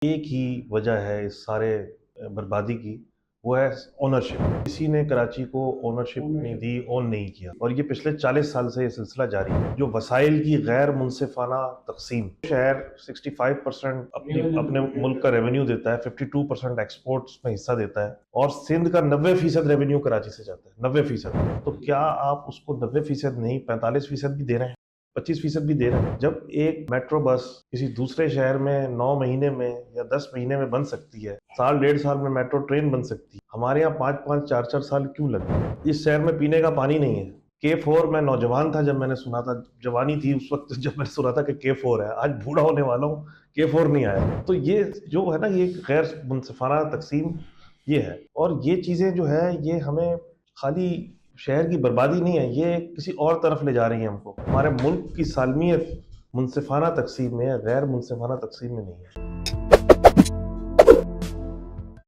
ایک ہی وجہ ہے اس سارے بربادی کی، وہ ہے اونرشپ۔ کسی نے کراچی کو اونرشپ نہیں دی، اون نہیں کیا، اور یہ پچھلے 40 سال سے یہ سلسلہ جاری ہے۔ جو وسائل کی غیر منصفانہ تقسیم، شہر 65% اپنے ملک کا ریونیو دیتا ہے، 52% ایکسپورٹس میں حصہ دیتا ہے، اور سندھ کا 90% ریونیو کراچی سے جاتا ہے، 90%۔ تو کیا آپ اس کو 90% نہیں 45% بھی دے رہے ہیں، 25% بھی دے رہے ہیں؟ جب ایک میٹرو بس کسی دوسرے شہر میں 9 مہینے میں یا 10 مہینے میں بن سکتی ہے، سال 1.5 سال میں میٹرو ٹرین بن سکتی ہے، ہمارے یہاں 5 4 سال کیوں لگے؟ اس شہر میں پینے کا پانی نہیں ہے۔ K4 میں نوجوان تھا جب میں نے سنا تھا، جوانی تھی اس وقت جب میں نے سنا تھا کہ K4 ہے، آج بوڑھا ہونے والا ہوں، K4 نہیں آیا۔ تو یہ جو ہے نا، یہ غیر منصفانہ تقسیم یہ ہے، اور یہ چیزیں جو ہے یہ ہمیں خالی شہر کی بربادی نہیں ہے، یہ کسی اور طرف لے جا رہی ہیں ہم کو۔ ہمارے ملک کی سالمیت منصفانہ تقسیم میں ہے، غیر منصفانہ تقسیم میں نہیں ہے۔